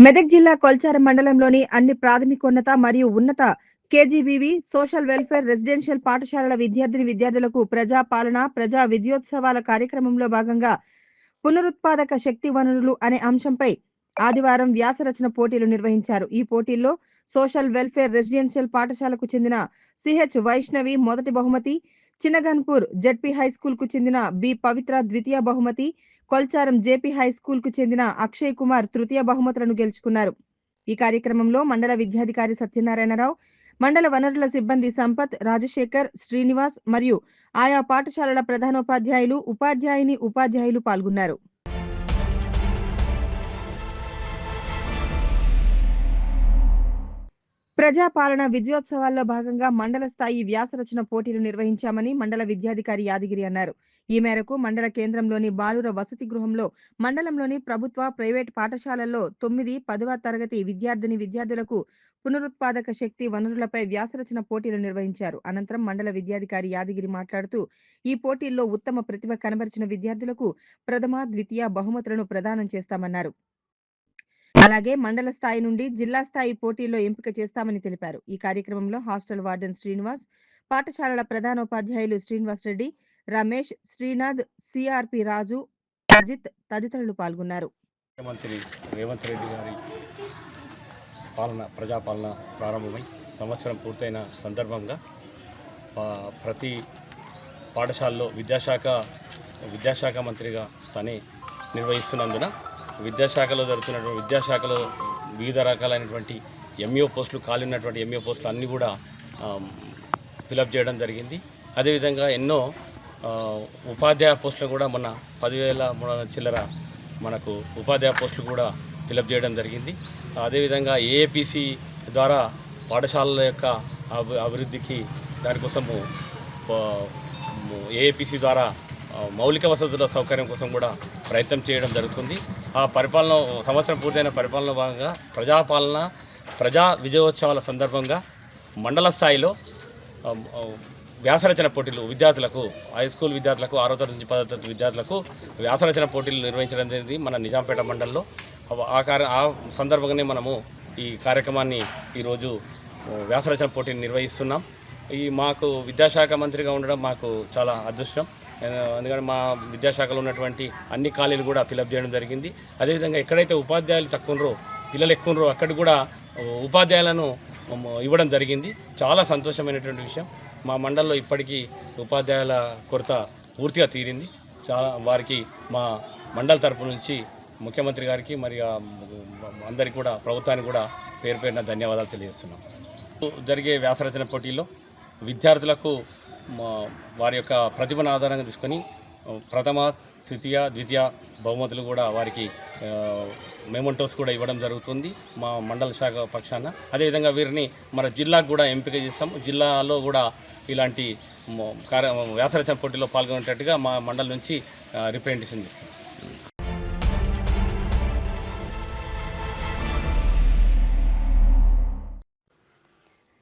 మెదక్ జిల్లా కొల్చారం మండలంలోని అన్ని ప్రాథమికోన్నత మరియు ఉన్నత కేజీబీవీ సోషల్ వెల్ఫేర్ రెసిడెన్షియల్ పాఠశాలల విద్యార్థులకు ప్రజా పాలన ప్రజా విద్యోత్సవాల కార్యక్రమంలో భాగంగా పునరుత్పాదక శక్తి వనరులు అనే అంశంపై ఆదివారం వ్యాసరచన పోటీలు నిర్వహించారు. ఈ పోటీల్లో సోషల్ వెల్ఫేర్ రెసిడెన్షియల్ పాఠశాలకు చెందిన సిహెచ్ వైష్ణవి మొదటి బహుమతి, చిన్నగన్పూర్ జెడ్పీ హైస్కూల్ కు చెందిన బి పవిత్ర ద్వితీయ బహుమతి, కొల్చారం జేపీ హైస్కూల్ కు చెందిన అక్షయ్ కుమార్ తృతీయ బహుమతులను గెలుచుకున్నారు. ఈ కార్యక్రమంలో మండల విద్యాధికారి సత్యనారాయణరావు, మండల వనరుల సిబ్బంది సంపత్, రాజశేఖర్, శ్రీనివాస్ మరియు ఆయా పాఠశాలల ప్రధానోపాధ్యాయులు, ఉపాధ్యాయులు పాల్గొన్నారు. ప్రజాపాలన విద్యోత్సవాల్లో భాగంగా మండల స్థాయి వ్యాసరచన పోటీలు నిర్వహించామని మండల విద్యాధికారి యాదగిరి అన్నారు. ఈ మేరకు మండల కేంద్రంలోని బాలుర వసతి గృహంలో మండలంలోని ప్రభుత్వ, ప్రైవేట్ పాఠశాలల్లో 9, 10వ తరగతి విద్యార్థులకు పునరుత్పాదక శక్తి వనరులపై వ్యాసరచన పోటీలు నిర్వహించారు. అనంతరం మండల విద్యాధికారి యాదగిరి మాట్లాడుతూ ఈ పోటీల్లో ఉత్తమ ప్రతిభ కనబరిచిన విద్యార్థులకు ప్రథమ, ద్వితీయ బహుమతులను ప్రదానం చేస్తామన్నారు. అలాగే మండల స్థాయి నుండి జిల్లా స్థాయి పోటీల్లో ఎంపిక చేస్తామని తెలిపారు. ఈ కార్యక్రమంలో హాస్టల్ వార్డెన్ శ్రీనివాస్, పాఠశాలల ప్రధానోపాధ్యాయులు శ్రీనివాస్ రెడ్డి, రమేష్, శ్రీనాథ్, సిఆర్పి రాజు, అజిత్ తదితరులు పాల్గొన్నారు. ముఖ్యమంత్రి రేవంత్ రెడ్డి గారి ప్రజాపాలన ప్రారంభమై సంవత్సరం పూర్తయిన సందర్భంగా ప్రతి పాఠశాలలో విద్యాశాఖ మంత్రిగా తనే నిర్వహిస్తున్నందున విద్యాశాఖలో వివిధ రకాలైనటువంటి ఎంఈఓ పోస్టులు, ఖాళీ ఉన్నటువంటి ఎంఈఓ పోస్టులు అన్నీ కూడా ఫిలప్ చేయడం జరిగింది. అదేవిధంగా ఎన్నో ఉపాధ్యాయ పోస్టులు కూడా మొన్న 10,300 చిల్లర మనకు ఉపాధ్యాయ పోస్టులు కూడా ఫిలప్ చేయడం జరిగింది. అదేవిధంగా ఏఏపీసీ ద్వారా పాఠశాలల యొక్క అభివృద్ధికి దానికోసము ఏఏపీసీ ద్వారా మౌలిక వసతుల సౌకర్యం కోసం కూడా ప్రయత్నం చేయడం జరుగుతుంది. ఆ పరిపాలన సంవత్సరం పూర్తయిన పరిపాలన భాగంగా ప్రజా విజయోత్సవాల సందర్భంగా మండల స్థాయిలో వ్యాసరచన పోటీలు విద్యార్థులకు, హై స్కూల్ విద్యార్థులకు, 6వ తరగతి నుంచి 10వ తరగతి విద్యార్థులకు వ్యాసరచన పోటీలు నిర్వహించడం జరిగింది మన నిజాంపేట మండలంలో. ఆ సందర్భంగానే మనము ఈ కార్యక్రమాన్ని ఈరోజు వ్యాసరచన పోటీని నిర్వహిస్తున్నాం. మాకు విద్యాశాఖ మంత్రిగా ఉండడం మాకు చాలా అదృష్టం. ఎందుకంటే మా విద్యాశాఖలో ఉన్నటువంటి అన్ని ఖాళీలు కూడా ఫిలప్ చేయడం జరిగింది. అదేవిధంగా ఎక్కడైతే ఉపాధ్యాయులు తక్కువ ఉన్నారో, పిల్లలు ఎక్కువ ఉన్నారో అక్కడ కూడా ఉపాధ్యాయులను ఇవ్వడం జరిగింది. చాలా సంతోషమైనటువంటి విషయం. మా మండలంలో ఇప్పటికీ ఉపాధ్యాయుల కొరత పూర్తిగా తీరింది. వారికి మా మండల తరపు నుంచి ముఖ్యమంత్రి గారికి మరి అందరికీ కూడా, ప్రభుత్వానికి కూడా పేరు పేరున ధన్యవాదాలు తెలియజేస్తున్నాం. జరిగే వ్యాసరచన పోటీల్లో విద్యార్థులకు వారి యొక్క ప్రతిభను ఆధారంగా తీసుకొని ప్రథమ, తృతీయ, ద్వితీయ బహుమతులు కూడా వారికి మెమోంటోస్ కూడా ఇవ్వడం జరుగుతుంది మా మండల శాఖ పక్షాన. అదేవిధంగా వీరిని మన జిల్లాకు కూడా ఎంపిక చేస్తాం. జిల్లాలో కూడా ఇలాంటి వ్యాసరచన పోటీలో పాల్గొనేటట్టుగా మా మండలం నుంచి రిప్రజెంటేషన్ చేస్తాం.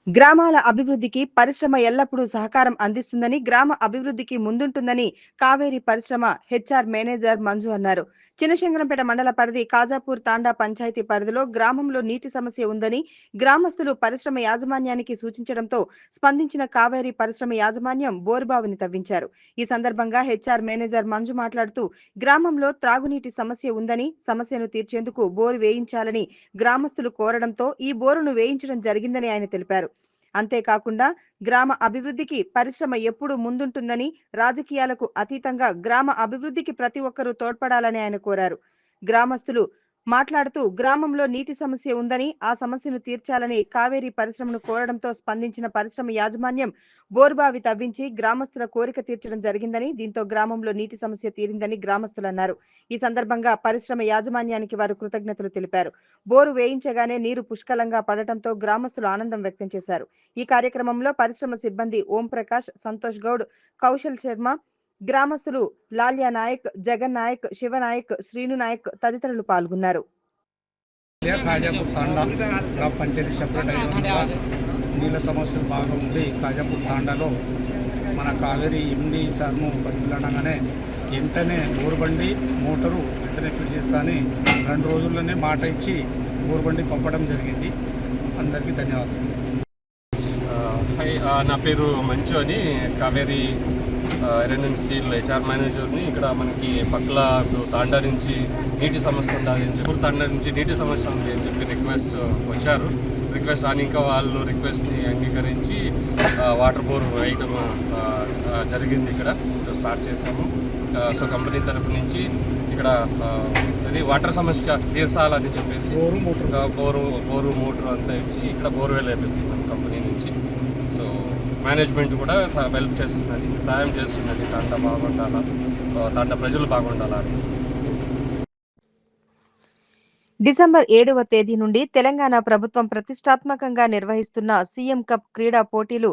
గ్రామాల అభివృద్ధికి పరిశ్రమ ఎల్లప్పుడూ సహకారం అందిస్తుందని, గ్రామ అభివృద్ధికి ముందుంటుందని కావేరీ పరిశ్రమ హెచ్ఆర్ మేనేజర్ మంజు అన్నారు. చినశంకరంపేట మండల పరిధి కాజాపూర్ తాండా పంచాయతీ పరిధిలో గ్రామంలో నీటి సమస్య ఉందని గ్రామస్తులు పరిశ్రమ యాజమాన్యానికి సూచించడంతో స్పందించిన కావేరీ పరిశ్రమ యాజమాన్యం బోరుబావిని తవ్వించారు. ఈ సందర్భంగా హెచ్ఆర్ మేనేజర్ మంజు మాట్లాడుతూ గ్రామంలో త్రాగునీటి సమస్య ఉందని, సమస్యను తీర్చేందుకు బోరు వేయించాలని గ్రామస్తులు కోరడంతో ఈ బోరును వేయించడం జరిగిందని ఆయన తెలిపారు. అంతేకాకుండా గ్రామ అభివృద్ధికి పరిశ్రమ ఎప్పుడూ ముందుంటుందని, రాజకీయాలకు అతీతంగా గ్రామ అభివృద్ధికి ప్రతి ఒక్కరూ తోడ్పడాలని ఆయన కోరారు. గ్రామస్తులు మాట్లాడుతూ గ్రామంలో నీటి సమస్య ఉందని, ఆ సమస్యను తీర్చాలని కావేరీ పరిశ్రమను కోరడంతో స్పందించిన పరిశ్రమ యాజమాన్యం బోరుబావి తవ్వించి గ్రామస్తుల కోరిక తీర్చడం జరిగిందని, దీంతో గ్రామంలో నీటి సమస్య తీరిందని గ్రామస్తులు అన్నారు. ఈ సందర్భంగా పరిశ్రమ యాజమాన్యానికి వారు కృతజ్ఞతలు తెలిపారు. బోరు వేయించగానే నీరు పుష్కలంగా పడటంతో గ్రామస్తులు ఆనందం వ్యక్తం చేశారు. ఈ కార్యక్రమంలో పరిశ్రమ సిబ్బంది ఓం ప్రకాష్, సంతోష్ గౌడ్, కౌశల్ శర్మ, గ్రామస్తులు లాల్యా నాయక్, జగన్ నాయక్, శివనాయక్, శ్రీను నాయక్ తదితరులు పాల్గొన్నారు. పంచాయతీ సెపరేట్ నీళ్ళ సమస్యలు బాగా ఉంది. కాజాపూర్ తాండాలో మన కావేరీ ఎండి సార్ను బతిలాడగానే వెంటనే బోరుబండి మోటారు వెంటనే ఫిల్ చేస్తా అని 2 రోజుల్లోనే మాట ఇచ్చి బోరుబండి పంపడం జరిగింది. అందరికీ ధన్యవాదాలు. హాయ్, నా పేరు మంచు అని Kaveri iron and steel HR మేనేజర్ని. ఇక్కడ మనకి పక్కల ఇప్పుడు తాండా నుంచి నీటి సమస్య ఉండాలి అని చెప్పి తాండా నుంచి నీటి సమస్య ఉంది అని చెప్పి రిక్వెస్ట్ వచ్చారు. రిక్వెస్ట్ అని ఇంకా వాళ్ళు రిక్వెస్ట్ని అంగీకరించి వాటర్ బోర్ వేయడం జరిగింది. ఇక్కడ స్టార్ట్ చేసాము. సో కంపెనీ తరపు నుంచి ఇక్కడ ఇది వాటర్ సమస్య తీర్చాలని చెప్పేసి బోరు మోటార్ అంతా ఇచ్చి ఇక్కడ బోర్వెల్ వేపిస్తున్నాం కంపెనీ నుంచి. సో మేనేజ్మెంట్ కూడా హెల్ప్ చేస్తున్నది, సహాయం చేస్తున్నది. తాండా బాగుండాలా, తాండా ప్రజలు బాగుండాలా అనేసి. డిసెంబర్ 7వ తేదీ నుండి తెలంగాణ ప్రభుత్వం ప్రతిష్టాత్మకంగా నిర్వహిస్తున్న సీఎం కప్ క్రీడా పోటీలు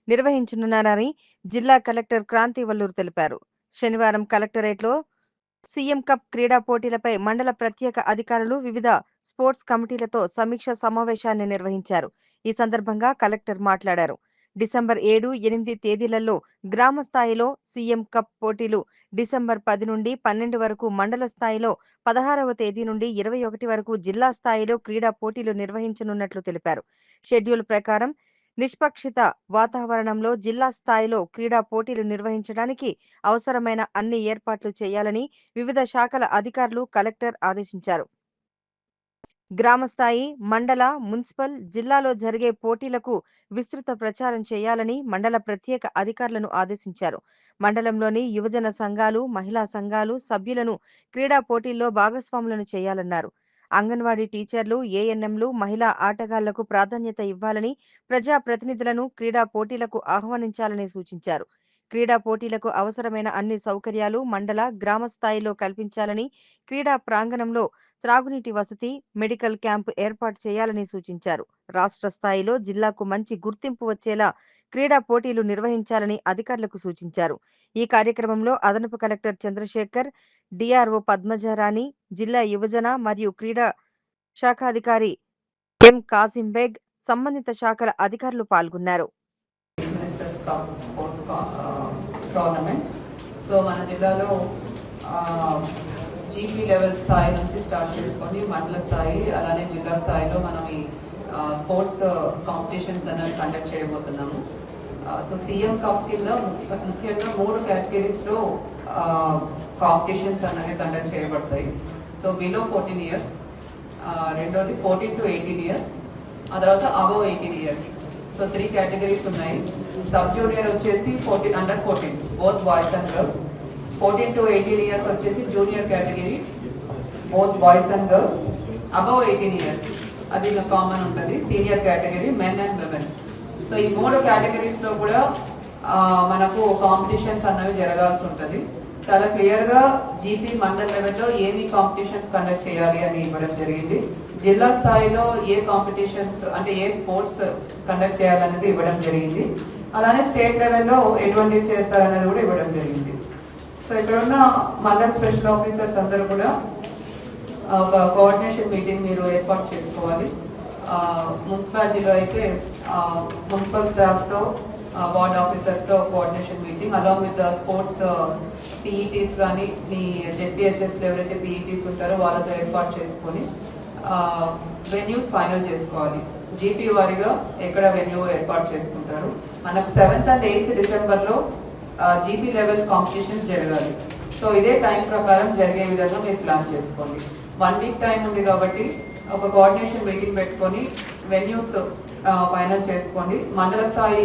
నిర్వహించనున్నారని జిల్లా కలెక్టర్ క్రాంతి వల్లూరు తెలిపారు. శనివారం కలెక్టరేట్లో సీఎం కప్ క్రీడా పోటీలపై మండల ప్రత్యేక అధికారులు వివిధ స్పోర్ట్స్ కమిటీలతో సమీక్ష సమావేశాన్ని నిర్వహించారు. ఈ సందర్భంగా కలెక్టర్ మాట్లాడారు. డిసెంబర్ 7, 8 తేదీలలో గ్రామ స్థాయిలో సీఎం కప్ పోటీలు, డిసెంబర్ 10 నుండి 12 వరకు మండల స్థాయిలో, 16వ తేదీ నుండి 21 వరకు జిల్లా స్థాయిలో క్రీడా పోటీలు నిర్వహించనున్నట్లు తెలిపారు. షెడ్యూల్ ప్రకారం నిష్పక్షిత వాతావరణంలో జిల్లా స్థాయిలో క్రీడా పోటీలు నిర్వహించడానికి అవసరమైన అన్ని ఏర్పాట్లు చేయాలని వివిధ శాఖల అధికారులు కలెక్టర్ ఆదేశించారు. గ్రామ స్థాయి, మండల, మున్సిపల్, జిల్లాలో జరిగే పోటీలకు విస్తృత ప్రచారం చేయాలని మండల ప్రత్యేక అధికారులను ఆదేశించారు. మండలంలోని యువజన సంఘాలు, మహిళా సంఘాలు సభ్యులను క్రీడా పోటీల్లో భాగస్వాములను చేయాలన్నారు. అంగన్వాడీ టీచర్లు, ఏఎన్ఎంలు, మహిళా ఆటగాళ్లకు ప్రాధాన్యత ఇవ్వాలని, ప్రజా ప్రతినిధులను క్రీడా పోటీలకు ఆహ్వానించాలని సూచించారు. క్రీడా పోటీలకు అవసరమైన అన్ని సౌకర్యాలు మండల, గ్రామ స్థాయిలో కల్పించాలని, క్రీడా ప్రాంగణంలో త్రాగునీటి వసతి, మెడికల్ క్యాంపు ఏర్పాటు చేయాలని సూచించారు. రాష్ట్ర స్థాయిలో జిల్లాకు మంచి గుర్తింపు వచ్చేలా క్రీడా పోటీలు నిర్వహించాలని అధికారులకు సూచించారు. ఈ కార్యక్రమంలో అదనపు కలెక్టర్ చంద్రశేఖర్, డిఆర్ఓ పద్మజారాణి, జిల్లా యువజన మరియు క్రీడా శాఖాధికారి ఎం కాసింబేగ్, సంబంధిత శాఖల అధికారులు పాల్గొన్నారు. Ministers cup sports tournament. So మన జిల్లాలో జీపీ లెవెల్ స్థాయి నుంచి స్టార్ట్ చేసుకొని మండల స్థాయి, అలానే జిల్లా స్థాయిలో మనం ఈ స్పోర్ట్స్ కాంపిటీషన్స్ అనేవి కండక్ట్ చేయబోతున్నాము. సో సీఎం కప్ కింద ముఖ్యంగా 3 కేటగిరీస్లో కాంపిటీషన్స్ అనేవి కండక్ట్ చేయబడతాయి. సో బిలో 14 years, రెండోది 14 to 18 years, ఆ తర్వాత అబవ్ 18 years. సో 3 కేటగిరీస్ ఉన్నాయి. సబ్ జూనియర్ వచ్చేసి under 14, both boys and girls. 14 to 18 years వచ్చేసి junior category, both boys and girls. Above 18 years అది కామన్ ఉంటుంది, senior category, men and women. So ఈ 3 కేటగిరీస్లో కూడా మనకు కాంపిటీషన్స్ అన్నవి జరగాల్సి ఉంటుంది. చాలా క్లియర్గా జీపీ మండల్ లెవెల్లో ఏమి కాంపిటీషన్స్ కండక్ట్ చేయాలి అని ఇవ్వడం జరిగింది. జిల్లా స్థాయిలో ఏ కాంపిటీషన్స్ అంటే ఏ స్పోర్ట్స్ కండక్ట్ చేయాలనేది ఇవ్వడం జరిగింది. అలానే స్టేట్ లెవెల్లో ఎటువంటివి చేస్తారనేది కూడా ఇవ్వడం జరిగింది. సో ఇక్కడ ఉన్న మండల్ స్పెషల్ ఆఫీసర్స్ అందరూ కూడా ఒక కోఆర్డినేషన్ మీటింగ్ మీరు ఏర్పాటు చేసుకోవాలి. మున్సిపాలిటీలో అయితే మున్సిపల్ స్టాఫ్తో, వార్డ్ ఆఫీసర్స్తో coordination meeting, along with sports PETs కానీ మీ జెడ్పీహెచ్ఎస్లో ఎవరైతే పీఈటీస్ ఉంటారో వాళ్ళతో ఏర్పాటు చేసుకొని వెన్యూస్ ఫైనల్ చేసుకోవాలి. జీపీ వారిగా ఎక్కడ వెన్యూ ఏర్పాటు చేసుకుంటారు. మనకు 7th and 8th డిసెంబర్లో జీపీ లెవెల్ కాంపిటీషన్స్ జరగాలి. సో ఇదే టైం ప్రకారం జరిగే విధంగా మీరు ప్లాన్ చేసుకోండి. 1 week టైం ఉంది కాబట్టి ఒక కోఆర్డినేషన్ మీటింగ్ పెట్టుకొని వెన్యూస్ ఫైనల్ చేసుకోండి. మండల స్థాయి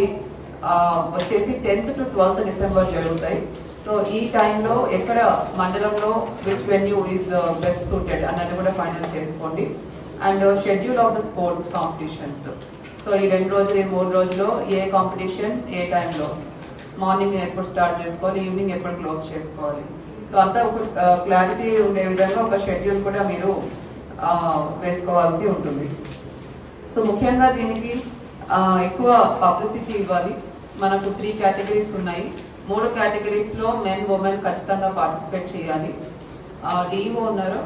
వచ్చేసి 10th to 12th డిసెంబర్ జరుగుతాయి. సో ఈ టైంలో ఎక్కడ మండలంలో which venue is best suited అన్నది కూడా ఫైనల్ చేసుకోండి. And schedule of the sports competitions. So ఈ 2 రోజులు, ఈ 3 రోజుల్లో ఏ కాంపిటీషన్ ఏ టైంలో, మార్నింగ్ ఎప్పుడు స్టార్ట్ చేసుకోవాలి, ఈవినింగ్ ఎప్పుడు క్లోజ్ చేసుకోవాలి. సో అంతా ఒక క్లారిటీ ఉండే విధంగా ఒక షెడ్యూల్ కూడా మీరు వేసుకోవాల్సి ఉంటుంది. సో ముఖ్యంగా దీనికి ఎక్కువ పబ్లిసిటీ ఇవ్వాలి. మనకు 3 కేటగిరీస్ ఉన్నాయి. 3 కేటగిరీస్లో మెన్, ఉమెన్ ఖచ్చితంగా పార్టిసిపేట్ చేయాలి. డిఈఓ ఉన్నారు.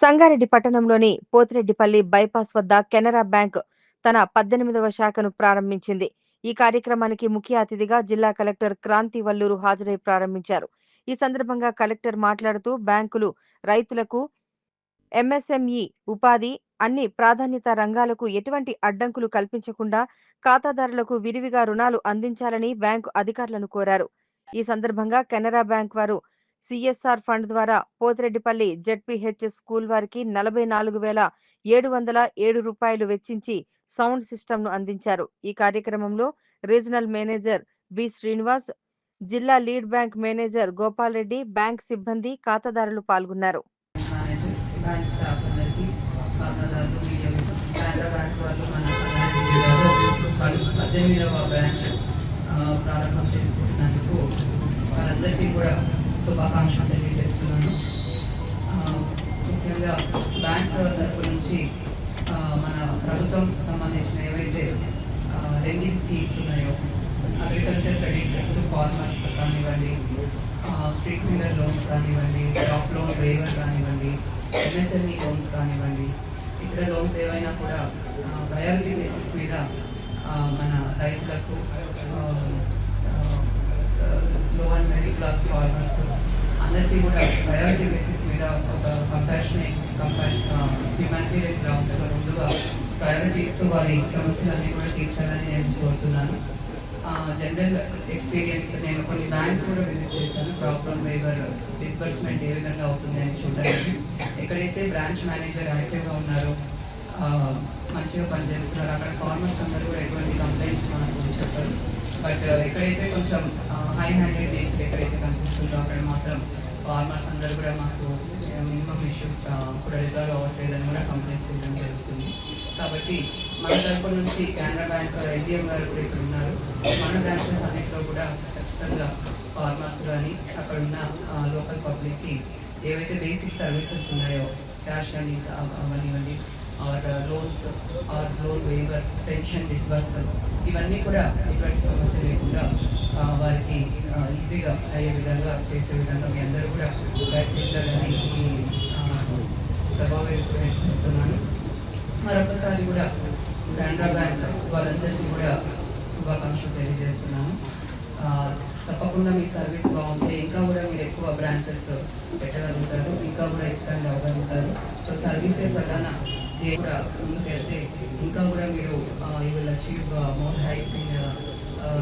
సంగారెడ్డి పట్టణంలోని పోతిరెడ్డిపల్లి బైపాస్ వద్ద కెనరా బ్యాంక్ తన 18వ శాఖను ప్రారంభించింది. ఈ కార్యక్రమానికి ముఖ్య అతిథిగా జిల్లా కలెక్టర్ క్రాంతి వల్లూరు హాజరై ప్రారంభించారు. ఈ సందర్భంగా కలెక్టర్ మాట్లాడుతూ బ్యాంకులు రైతులకు ఎంఎస్ఎంఈ ఉపాధి అన్ని ప్రాధాన్యత రంగాలకు ఎటువంటి అడ్డంకులు కల్పించకుండా ఖాతాదారులకు విరివిగా రుణాలు అందించాలని బ్యాంకు అధికారులను కోరారు. ఈ సందర్భంగా కెనరా బ్యాంక్ వారు సిఎస్ఆర్ ఫండ్ ద్వారా పోతిరెడ్డిపల్లి జెడ్పీహెచ్ స్కూల్ వారికి 44,707 రూపాయలు వెచ్చించి సౌండ్ సిస్టమ్ను అందించారు. ఈ కార్యక్రమంలో రీజనల్ మేనేజర్ బి శ్రీనివాస్, జిల్లా lead bank manager Gopal Reddy, bank సిబ్బంది, ఖాతాదారులు పాల్గొన్నారు. బ్యాంక్ స్టాఫ్ అందరికీ, ఖాతాదారులు, మీడియా, కెనరా బ్యాంక్ వాళ్ళు మన సంగారెడ్డి జిల్లాలో 18వ బ్రాంచ్ ప్రారంభం చేసుకుంటున్నందుకు వాళ్ళందరికీ కూడా శుభాకాంక్షలు తెలియజేస్తున్నాను. ముఖ్యంగా బ్యాంక్ తరపు నుంచి మన ప్రభుత్వం సంబంధించిన ఏవైతే లెండింగ్ స్కీమ్స్ ఉన్నాయో, అగ్రికల్చర్ క్రెడిట్ టు ఫార్మర్స్ కానివ్వండి, స్ట్రీట్ వెండర్ లోన్స్ కానివ్వండి, క్రాప్ లోన్ వేవర్ కానివ్వండి, ఎంఎస్ఎంఈ లోన్స్ కానివ్వండి, ఇతర లోన్స్ ఏవైనా కూడా ప్రయారిటీ బేసిస్ మీద మన రైతులకు, లో అండ్ మిడిల్ క్లాస్ ఫార్మర్స్ అందరికీ కూడా ప్రయారిటీ బేసిస్ మీద ఒక హ్యూమానిటేరియన్ గ్రౌండ్స్లో ముందుగా ప్రయారిటీ ఇస్తూ వారి సమస్యలన్నీ కూడా తీర్చాలని నేను కోరుతున్నాను. జనరల్ ఎక్స్పీరియన్స్, నేను కొన్ని బ్యాంక్స్ కూడా విజిట్ చేశాను. క్రాప్ లోన్ వేవర్ డిస్బర్స్మెంట్ ఏ విధంగా అవుతుంది అని చూడడానికి. ఎక్కడైతే బ్రాంచ్ మేనేజర్ యాక్టివ్గా ఉన్నారో, మంచిగా పనిచేస్తున్నారు, అక్కడ ఫార్మర్స్ అందరూ కూడా ఎటువంటి కంప్లైంట్స్ మనకు చెప్పారు. బట్ ఎక్కడైతే కొంచెం హై హ్యాండెడ్ నేచర్ ఎక్కడైతే కనిపిస్తుందో అక్కడ మాత్రం ఫార్మర్స్ అందరూ కూడా మాకు మినిమం ఇష్యూస్ కూడా రిజాల్వ్ అవ్వట్లేదని కూడా కంప్లైంట్స్ ఇవ్వడం జరుగుతుంది. కాబట్టి మన తరపు నుంచి కెనరా బ్యాంక్ ఎల్డిఎం గారు కూడా ఇక్కడ ఉన్నారు. మన బ్రాంచెస్ అన్నింటిలో కూడా ఖచ్చితంగా ఫార్మర్స్ కానీ అక్కడ ఉన్న లోకల్ పబ్లిక్కి ఏవైతే బేసిక్ సర్వీసెస్ ఉన్నాయో, క్యాష్ కానీ అవనివ్వండి, or loans or loan waiver, pension disbursal, ఇవన్నీ కూడా ఎటువంటి సమస్య లేకుండా వారికి ఈజీగా అయ్యే విధంగా చేసే విధంగా మీ అందరూ కూడా ప్రయత్నించాలని ఈ సభావేదిక చెప్తున్నాను. మరొకసారి కూడా కెనరా బ్యాంక్ వాళ్ళందరికీ కూడా శుభాకాంక్షలు తెలియజేస్తున్నాను. తప్పకుండా మీ సర్వీస్ బాగుంటే ఇంకా కూడా మీరు ఎక్కువ బ్రాంచెస్ పెట్టగలుగుతారు, ఇంకా కూడా ఎక్స్పాండ్ అవ్వగలుగుతారు. సో సర్వీసే ప్రధాన కూడా ముందుకెళ్తే ఇంకా కూడా మీరు you will achieve more heights in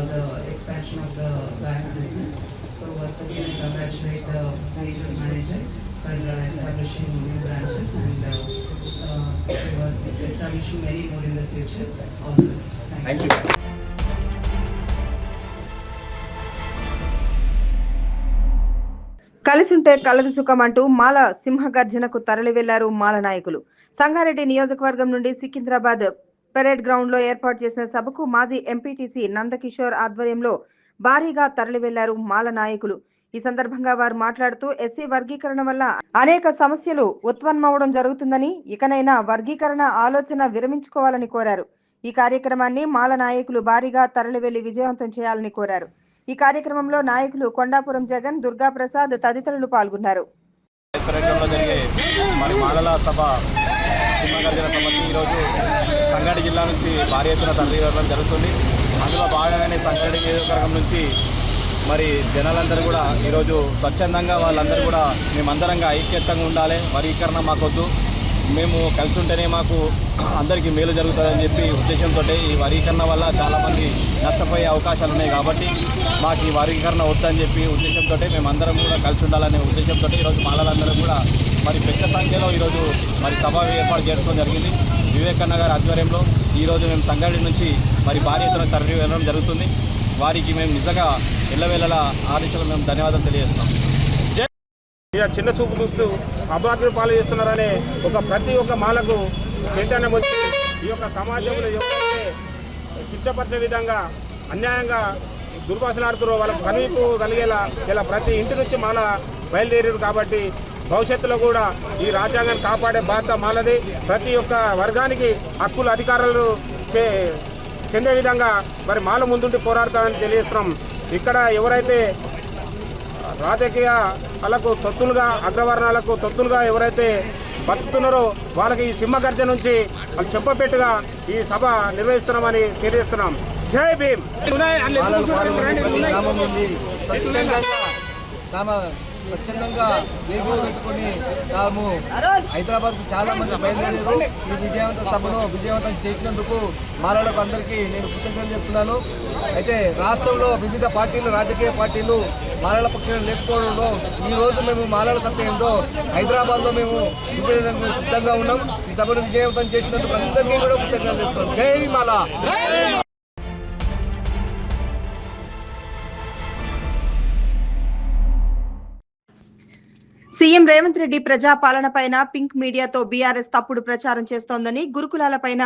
the expansion of the bank business. So once again I congratulate the regional manager for establishing new branches and towards establishing many more in the future. All the best. Thank you. కలిసుంటే కలదు సుఖం అంటూ మాల సింహగర్జనకు తరలి వెళ్లారు మాల నాయకులు. సంగారెడ్డి నియోజకవర్గం నుండి Secunderabad parade ground లో ఏర్పాటు చేసిన సభకు మాజీ ఎంపీటీసీ నందకిషోర్ ఆధ్వర్యంలో భారీగా తరలి వెళ్లారు మాల నాయకులు. ఈ సందర్భంగా వారు మాట్లాడుతూ ఎస్సీ వర్గీకరణ వల్ల అనేక సమస్యలు ఉత్పన్నమవడం జరుగుతుందని, ఇకనైనా వర్గీకరణ ఆలోచన విరమించుకోవాలని కోరారు. ఈ కార్యక్రమాన్ని మాల నాయకులు భారీగా తరలి వెళ్లి విజయవంతం చేయాలని కోరారు. ఈ కార్యక్రమంలో నాయకులు కొండాపురం జగన్, దుర్గా ప్రసాద్ తదితరులు పాల్గొన్నారు. మరి మాలల సభ సింహగర్జన సభకి ఈరోజు సంగారెడ్డి జిల్లా నుంచి భారీ ఎత్తున తరలి వెళ్ళడం జరుగుతుంది. అందులో భాగంగానే సంగారెడ్డి నియోజకవర్గం నుంచి మరి జనాలందరూ కూడా ఈరోజు స్వచ్ఛందంగా వాళ్ళందరూ కూడా మేమందరంగా ఐక్యతంగా ఉండాలి, వర్గీకరణ మాకొద్దు, మేము కలిసి ఉంటేనే మాకు అందరికీ మేలు జరుగుతుందని చెప్పి ఉద్దేశంతో ఈ వర్గీకరణ వల్ల చాలామంది నష్టపోయే అవకాశాలు ఉన్నాయి. కాబట్టి మాకు ఈ వర్గీకరణ వద్దని చెప్పి ఉద్దేశంతో మేమందరం కూడా కలిసి ఉండాలనే ఉద్దేశంతో ఈరోజు మాలలందరూ కూడా మరి పెద్ద సంఖ్యలో ఈరోజు మరి సభ ఏర్పాటు చేసుకోవడం జరిగింది. వివేకన్న గారి ఆధ్వర్యంలో ఈరోజు మేము సంగారెడ్డి నుంచి మరి భారీ ఎత్తున తరలి వెళ్ళడం జరుగుతుంది. వారికి మేము నిజంగా ఎల్లవేళలా ఆదేశాలు మేము ధన్యవాదాలు తెలియజేస్తున్నాం. చిన్న చూపు చూస్తూ అభాగ్యులు పాలు చేస్తున్నారనే ప్రతి ఒక్క మాలకు చైతన్యం వచ్చి ఈ యొక్క సమాజంలో ఎవరైతే కిచ్చపరిచే విధంగా అన్యాయంగా దుర్భాషలాడుతారో వాళ్ళకు కనువిప్పు కలిగేలా ఇలా ప్రతి ఇంటి నుంచి మాల బయలుదేరారు. కాబట్టి భవిష్యత్తులో కూడా ఈ రాజ్యాంగాన్ని కాపాడే బాధ్యత మాలది. ప్రతి ఒక్క వర్గానికి హక్కులు, అధికారాలు చెందే విధంగా మరి మాల ముందుండి పోరాడతామని తెలియజేస్తున్నాం. ఇక్కడ ఎవరైతే రాజకీయాలకు తొత్తులుగా, అగ్రవర్ణాలకు తొత్తులుగా ఎవరైతే బతుకుతున్నారో వాళ్ళకి ఈ సింహగర్జన నుంచి వాళ్ళు చెప్పపెట్టుగా ఈ సభ నిర్వహిస్తున్నామని తెలియజేస్తున్నాం. జై భీమ్. గ్రామం నుండి స్వచ్ఛందంగా వేగులు పెట్టుకొని తాము హైదరాబాద్కు చాలా మంది బయలుదేరారు. ఈ సభను విజయవంతం చేసినందుకు మాలలకు అందరికీ నేను కృతజ్ఞతలు చెప్తున్నాను. అయితే రాష్ట్రంలో వివిధ పార్టీలు, రాజకీయ పార్టీలు మాలల పక్షాన్ని లేకపోవడంలో ఈరోజు మేము మాలల సత్యంతో హైదరాబాద్లో మేము సిద్ధంగా ఉన్నాం. ఈ సభను విజయవంతం చేసినందుకు అందరికీ కూడా కృతజ్ఞతలు చెప్తున్నాం. జై మాల. సీఎం రేవంత్ రెడ్డి ప్రజాపాలనపైన పింక్ మీడియాతో బీఆర్ఎస్ తప్పుడు ప్రచారం చేస్తోందని, గురుకులాలపైన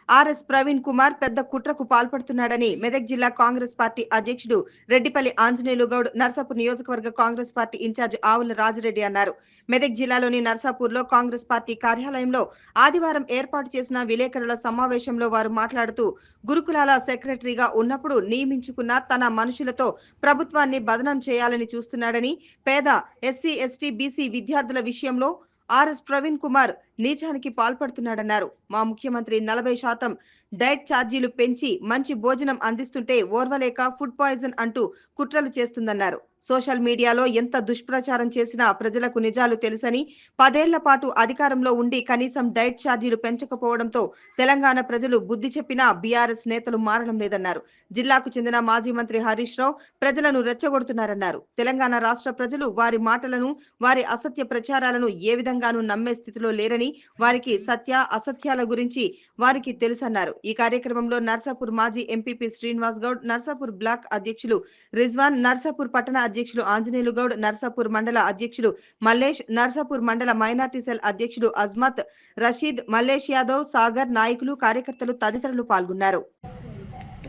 ఆర్ఎస్ ప్రవీణ్ కుమార్ పెద్ద కుట్రకు పాల్పడుతున్నాడని మెదక్ జిల్లా కాంగ్రెస్ పార్టీ అధ్యక్షుడు రెడ్డిపల్లి ఆంజనేయులు గౌడ్ నర్సాపూర్ నియోజకవర్గ కాంగ్రెస్ పార్టీ ఇన్ఛార్జ్ ఆవుల రాజిరెడ్డి అన్నారు. మెదక్ జిల్లాలోని నర్సాపూర్లో కాంగ్రెస్ పార్టీ కార్యాలయంలో ఆదివారం ఏర్పాటు చేసిన విలేకరుల సమావేశంలో వారు మాట్లాడుతూ, గురుకులాల సెక్రటరీగా ఉన్నప్పుడు నియమించుకున్న తన మనుషులతో ప్రభుత్వాన్ని బదనం చేయాలని చూస్తున్నాడని, పేద ఎస్సీ, ఎస్టీ, బీసీ విద్యార్థుల విషయంలో ఆర్ఎస్ ప్రవీణ్ కుమార్ నీచానికి పాల్పడుతున్నాడన్నారు. మా ముఖ్యమంత్రి 40% డైట్ ఛార్జీలు పెంచి మంచి భోజనం అందిస్తుంటే ఓర్వలేక ఫుడ్ పాయిజన్ అంటూ కుట్రలు చేస్తుందన్నారు. సోషల్ మీడియాలో ఎంత దుష్ప్రచారం చేసినా ప్రజలకు నిజాలు తెలుసని, 10 ఏళ్ల పాటు అధికారంలో ఉండి కనీసం డైట్ ఛార్జీలు పెంచకపోవడంతో తెలంగాణ ప్రజలు బుద్ధి చెప్పినా బీఆర్ఎస్ నేతలు మారడం లేదన్నారు. జిల్లాకు చెందిన మాజీ మంత్రి హరీష్ రావు ప్రజలను రెచ్చగొడుతున్నారన్నారు. తెలంగాణ రాష్ట్ర ప్రజలు వారి మాటలను, వారి అసత్య ప్రచారాలను ఏ విధంగానూ నమ్మే స్థితిలో లేరని, వారికి సత్య అసత్యాల గురించి వారికి తెలుసన్నారు. ఈ కార్యక్రమంలో నర్సాపూర్ మాజీ ఎంపీపీ శ్రీనివాస్ గౌడ్, నర్సాపూర్ బ్లాక్ అధ్యక్షులు రిజ్వాన్, నర్సాపూర్ పట్టణ అధ్యక్షులు ఆంజనేయులు గౌడ్, నర్సాపూర్ మండల అధ్యక్షులు మల్లేష్, నర్సాపూర్ మండల మైనార్టీ సెల్ అధ్యక్షుడు అజ్మత్, రషీద్, మల్లేష్ యాదవ్, సాగర్, నాయకులు, కార్యకర్తలు తదితరులు పాల్గొన్నారు.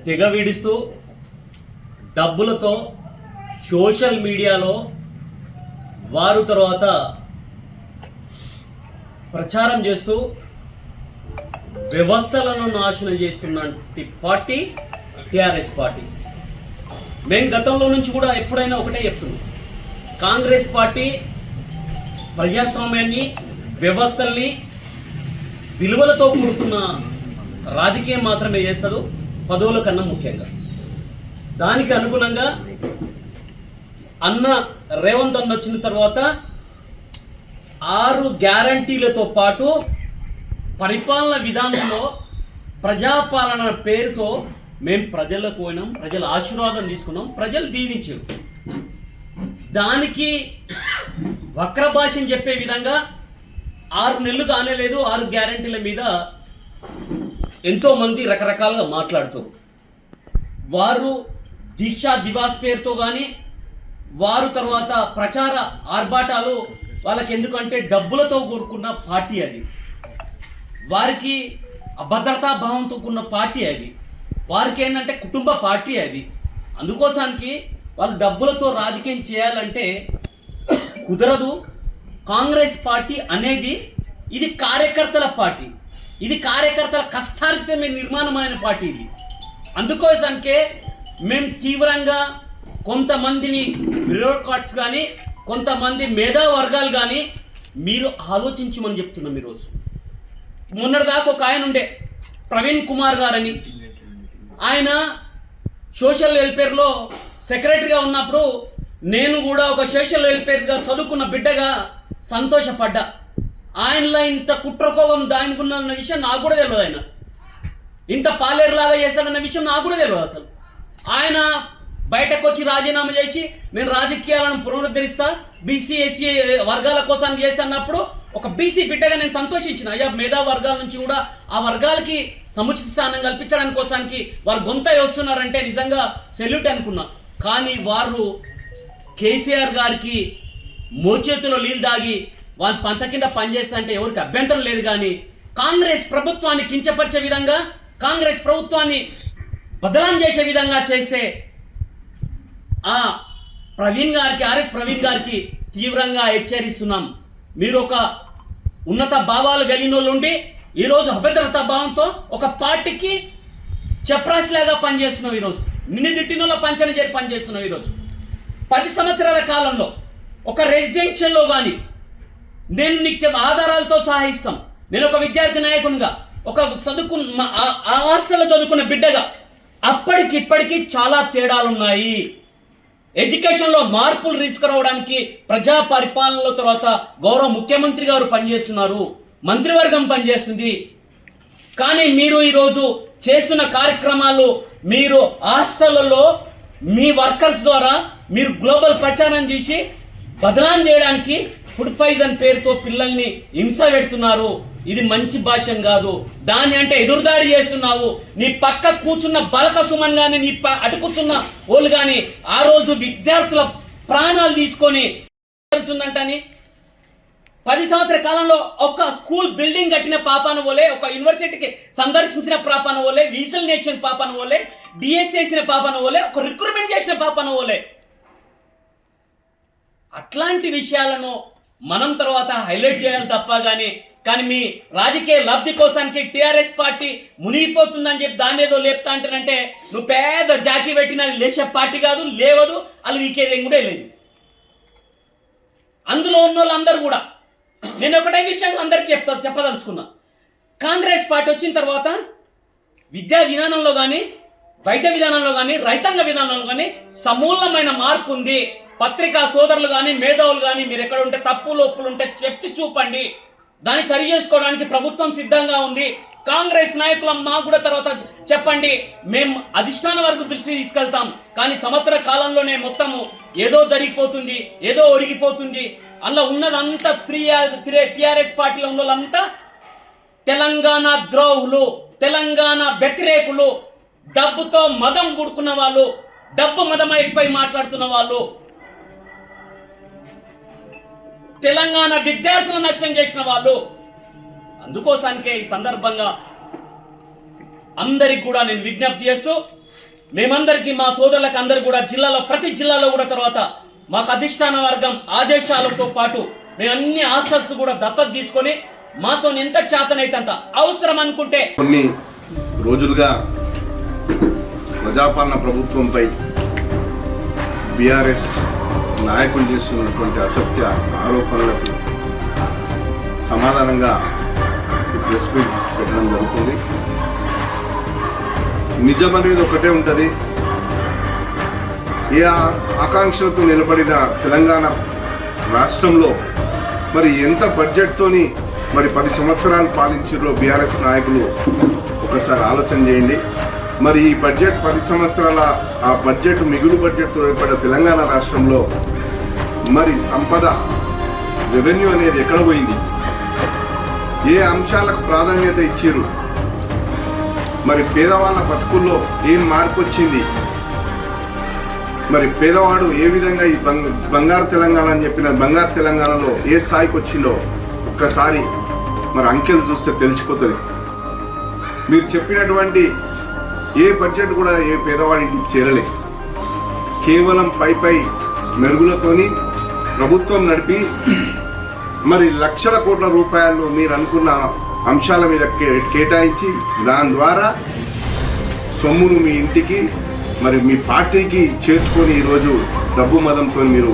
తెగవీడిస్తూ డబ్బులతో సోషల్ మీడియాలో వారు తర్వాత ప్రచారం చేస్తూ వ్యవస్థలను నాశనం చేస్తున్న పార్టీ టిఆర్ఎస్ పార్టీ. మేము గతంలో నుంచి కూడా ఎప్పుడైనా ఒకటే చెప్తున్నాం, కాంగ్రెస్ పార్టీ ప్రజాస్వామ్యాన్ని, వ్యవస్థల్ని, విలువలతో కూడుకున్న రాజకీయం మాత్రమే చేస్తారు, పదవుల కన్నా ముఖ్యంగా. దానికి అనుగుణంగా అన్న రేవంత్ అన్న వచ్చిన తర్వాత 6 గ్యారంటీలతో పాటు పరిపాలన విధానంలో ప్రజాపాలన పేరుతో మేము ప్రజలకు పోయినాం, ప్రజల ఆశీర్వాదం తీసుకున్నాం, ప్రజలు దీవించారు. దానికి వక్ర భాషని చెప్పే విధంగా 6 నెలలు కానేలేదు 6 గ్యారంటీల మీద ఎంతో మంది రకరకాలుగా మాట్లాడుతారు. వారు దీక్షా దివాస్ పేరుతో కానీ, వారు తర్వాత ప్రచార ఆర్భాటాలు వాళ్ళకి, ఎందుకంటే డబ్బులతో కూడుకున్న పార్టీ అది, వారికి అభద్రతా భావంతో కూడిన పార్టీ అది, వారికి ఏంటంటే కుటుంబ పార్టీ అది. అందుకోసానికి వాళ్ళు డబ్బులతో రాజకీయం చేయాలంటే కుదరదు. కాంగ్రెస్ పార్టీ అనేది ఇది కార్యకర్తల పార్టీ, ఇది కార్యకర్తల కష్టార్జితమైన నిర్మాణమైన పార్టీ ఇది. అందుకోసానికే మేము తీవ్రంగా కొంతమందిని బ్యూరోక్రాట్స్ కానీ, కొంతమంది మేధా వర్గాలు కానీ మీరు ఆలోచించమని చెప్తున్నాం. ఈరోజు మొన్నటిదాకా ఒక ఆయన ఉండే ప్రవీణ్ కుమార్ గారని, ఆయన సోషల్ వెల్ఫేర్లో సెక్రటరీగా ఉన్నప్పుడు నేను కూడా ఒక సోషల్ వెల్ఫేర్గా చదువుకున్న బిడ్డగా సంతోషపడ్డా. ఆయనలో ఇంత కుట్రకోపం దానికున్న విషయం నాకు కూడా తెలియదు. ఆయన ఇంత పాలేరులాగా చేస్తాడన్న విషయం నాకు కూడా తెలియదు అసలు. ఆయన బయటకు వచ్చి రాజీనామా చేసి నేను రాజకీయాలను పునరుద్ధరిస్తా, బీసీ ఎస్సీ వర్గాల కోసం చేస్తున్నప్పుడు ఒక బీసీ బిడ్డగా నేను సంతోషించిన. అయ్యా, మేధా వర్గాల నుంచి కూడా ఆ వర్గాలకి సముచిత స్థానం కల్పించడానికి కోసానికి వారు గొంత వస్తున్నారంటే నిజంగా సెల్యూట్ అనుకున్నా. కానీ వారు కేసీఆర్ గారికి మోచేతిలో నీళ్ళు దాగి వాళ్ళు పంచ కింద పనిచేస్తా అంటే ఎవరికి అభ్యంతరం లేదు. కానీ కాంగ్రెస్ ప్రభుత్వాన్ని కించపరిచే విధంగా, కాంగ్రెస్ ప్రభుత్వాన్ని బదలాం చేసే విధంగా చేస్తే ఆ ప్రవీణ్ గారికి, ఆర్ఎస్ ప్రవీణ్ గారికి తీవ్రంగా హెచ్చరిస్తున్నాం. మీరు ఒక ఉన్నత భావాలు కలిగిన వాళ్ళు ఉండి ఈరోజు అభద్రతా భావంతో ఒక పార్టీకి చప్రాసిలాగా పనిచేస్తున్నావు. ఈరోజు నిన్ను తిట్టినలో పంచన చేరి పనిచేస్తున్నావు. ఈరోజు 10 సంవత్సరాల కాలంలో ఒక రెసిడెన్షియల్లో కానీ నేను నీకు ఆధారాలతో సహా ఇస్తాం. నేను ఒక విద్యార్థి నాయకునిగా, ఒక హాస్టల్లో చదువుకున్న బిడ్డగా, అప్పటి ఇప్పటికీ చాలా తేడాలున్నాయి. ఎడ్యుకేషన్లో మార్పులు తీసుకురావడానికి ప్రజా పరిపాలనలో తర్వాత గౌరవ ముఖ్యమంత్రి గారు పనిచేస్తున్నారు, మంత్రివర్గం పనిచేస్తుంది. కానీ మీరు ఈరోజు చేస్తున్న కార్యక్రమాలు, మీరు హాస్టళ్లలో మీ వర్కర్స్ ద్వారా మీరు గ్లోబల్ ప్రచారం చేసి బదనాం చేయడానికి ఫుడ్ పాయిజన్ పేరుతో పిల్లల్ని హింస పెడుతున్నారు. ఇది మంచి భాషం కాదు. దాన్ని అంటే ఎదురుదాడి చేస్తున్నావు. నీ పక్క కూర్చున్న బలక సుమన్ గాని, నీ అటు కూర్చున్న వాళ్ళు గాని ఆ రోజు విద్యార్థుల ప్రాణాలు తీసుకొని జరుగుతుందంటని 10 సంవత్సరాల కాలంలో ఒక స్కూల్ బిల్డింగ్ కట్టిన పాపాన పోలే, ఒక యూనివర్సిటీకి సందర్శించిన పాపాన పోలే, వీసల్ నేర్చిన పాపాన పోలే, డిఎస్ చేసిన పాపాన పోలే, ఒక రిక్రూట్మెంట్ చేసిన పాపాన పోలే. అట్లాంటి విషయాలను మనం తర్వాత హైలైట్ చేయాలి తప్ప కానీ మీ రాజకీయ లబ్ధి కోసానికి టీఆర్ఎస్ పార్టీ మునిగిపోతుందని చెప్పి దాన్ని ఏదో లేపుతా అంటానంటే నువ్వు పేద జాకీ పెట్టినది లేచే పార్టీ కాదు, లేవదు, అది వీకేదేం కూడా లేదు. అందులో ఉన్న వాళ్ళందరూ కూడా నేను ఒకటే విషయం అందరికీ చెప్పదలుచుకున్నా. కాంగ్రెస్ పార్టీ వచ్చిన తర్వాత విద్యా విధానంలో కానీ, వైద్య విధానంలో కానీ, రైతాంగ విధానంలో కానీ సమూలమైన మార్పు ఉంది. పత్రికా సోదరులు కానీ, మేధావులు కానీ మీరు ఎక్కడ ఉంటే తప్పులు ఒప్పులు ఉంటే చెప్తి చూపండి. దాన్ని సరి చేసుకోవడానికి ప్రభుత్వం సిద్ధంగా ఉంది. కాంగ్రెస్ నాయకులం మాకు కూడా తర్వాత చెప్పండి, మేము అధిష్టానం వరకు దృష్టి తీసుకెళ్తాం. కానీ సంవత్సర కాలంలోనే మొత్తము ఏదో జరిగిపోతుంది, ఏదో ఒరిగిపోతుంది. అలా ఉన్నదంతా టీఆర్ఎస్ పార్టీలో ఉన్న వాళ్ళంతా తెలంగాణ ద్రోహులు, తెలంగాణ వ్యతిరేకులు, డబ్బుతో మదం కూడుకున్న వాళ్ళు, డబ్బు మదం ఎక్కువ మాట్లాడుతున్న వాళ్ళు, తెలంగాణ విద్యార్థులను నష్టం చేసిన వాళ్ళు. అందుకోసానికే ఈ సందర్భంగా అందరికి కూడా నేను విజ్ఞప్తి చేస్తూ, మేమందరికీ మా సోదరులకు అందరు కూడా జిల్లాలో ప్రతి జిల్లాలో కూడా తర్వాత మాకు అధిష్టాన వర్గం ఆదేశాలతో పాటు మేము అన్ని హాస్టల్స్ కూడా దత్తత తీసుకొని మాతో ఎంత చేతనైతే అంత అవసరం అనుకుంటే కొన్ని రోజులుగా ప్రజాపాలన ప్రభుత్వంపై బీఆర్ఎస్ నాయకులు చేస్తున్నటువంటి అసత్య ఆరోపణలకు సమాధానంగా ప్రెస్ మీట్ పెట్టడం జరుగుతుంది. నిజం అనేది ఒకటే ఉంటుంది. ఏ ఆకాంక్షలతో నిలబడిన తెలంగాణ రాష్ట్రంలో మరి ఎంత బడ్జెట్తోని మరి 10 సంవత్సరాలు పాలించారో బీఆర్ఎస్ నాయకులు ఒకసారి ఆలోచన చేయండి. మరి ఈ బడ్జెట్ 10 సంవత్సరాల ఆ బడ్జెట్ మిగులు బడ్జెట్తో ఏర్పడిన తెలంగాణ రాష్ట్రంలో మరి సంపద రెవెన్యూ అనేది ఎక్కడ పోయింది, ఏ అంశాలకు ప్రాధాన్యత ఇచ్చారు, మరి పేదవాళ్ళ బతుకుల్లో ఏం మార్పు వచ్చింది, మరి పేదవాడు ఏ విధంగా ఈ బంగారు తెలంగాణ అని చెప్పిన బంగారు తెలంగాణలో ఏ స్థాయికి వచ్చిందో ఒక్కసారి మరి అంకెలు చూస్తే తెలిసిపోతుంది. మీరు చెప్పినటువంటి ఏ బడ్జెట్ కూడా ఏ పేదవాడింటికి చేరలే. కేవలం పై మెరుగులతోని ప్రభుత్వం నడిపి మరి లక్షల కోట్ల రూపాయలు మీరు అనుకున్న అంశాల మీద కేటాయించి దాని ద్వారా సొమ్మును మీ ఇంటికి మరి మీ పార్టీకి చేర్చుకొని ఈరోజు డబ్బు మదంతో మీరు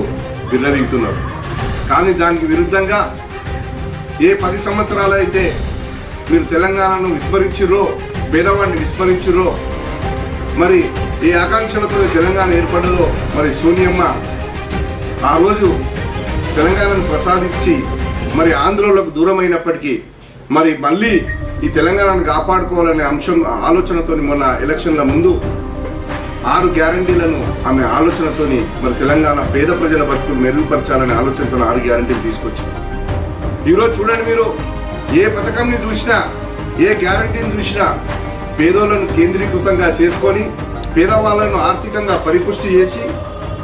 విర్రవీగుతున్నారు. కానీ దానికి విరుద్ధంగా ఏ 10 సంవత్సరాలు అయితే మీరు తెలంగాణను విస్మరించిర్రో, పేదవాడిని విస్మరించిర్రో, మరి ఏ ఆకాంక్షలతో తెలంగాణ ఏర్పడ్డదో మరి సోనియమ్మ ఆ రోజు తెలంగాణను ప్రసాదించి మరి ఆంధ్రలకు దూరమైనప్పటికీ మరి మళ్ళీ ఈ తెలంగాణను కాపాడుకోవాలనే ఆలోచనతో మొన్న ఎలక్షన్ల ముందు 6 గ్యారంటీలను ఆమె ఆలోచనతోని మరి తెలంగాణ పేద ప్రజల బతుకులు మెరుగుపరచాలనే ఆలోచనతో 6 గ్యారంటీలు తీసుకొచ్చింది. ఈరోజు చూడండి, మీరు ఏ పథకంని చూసినా, ఏ గ్యారంటీని చూసినా పేదోళ్లను కేంద్రీకృతంగా చేసుకొని పేదవాళ్లను ఆర్థికంగా పరిపుష్టి చేసి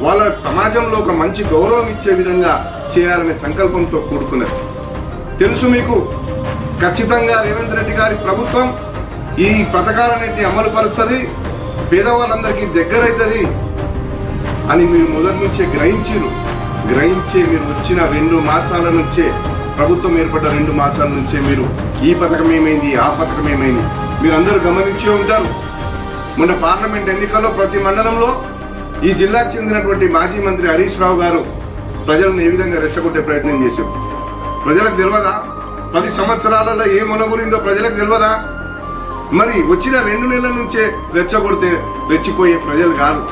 వాళ్ళ సమాజంలో ఒక మంచి గౌరవం ఇచ్చే విధంగా చేయాలనే సంకల్పంతో కూడుకున్నది. తెలుసు మీకు, ఖచ్చితంగా రేవంత్ రెడ్డి గారి ప్రభుత్వం ఈ పథకాలన్నింటినీ అమలు పరుస్తుంది, పేదవాళ్ళందరికీ దగ్గరైతుంది అని మీరు మొదటి నుంచే గ్రహించే మీరు వచ్చిన 2 మాసాల నుంచే, ప్రభుత్వం ఏర్పడ్డ 2 మాసాల నుంచే మీరు ఈ పథకం ఏమైంది, ఆ పథకం ఏమైంది మీరందరూ గమనించే ఉంటారు. మొన్న పార్లమెంట్ ఎన్నికల్లో ప్రతి మండలంలో ఈ జిల్లాకు చెందినటువంటి మాజీ మంత్రి హరీష్ రావు గారు ప్రజలను ఏ విధంగా రెచ్చగొట్టే ప్రయత్నం చేశారు. ప్రజలకు తెలియదా? 10 సంవత్సరాలలో ఏ మొనగురిందో ప్రజలకు తెలియదా? మరి వచ్చిన 2 నెలల నుంచే రెచ్చగొడితే రెచ్చిపోయే ప్రజలు కాదు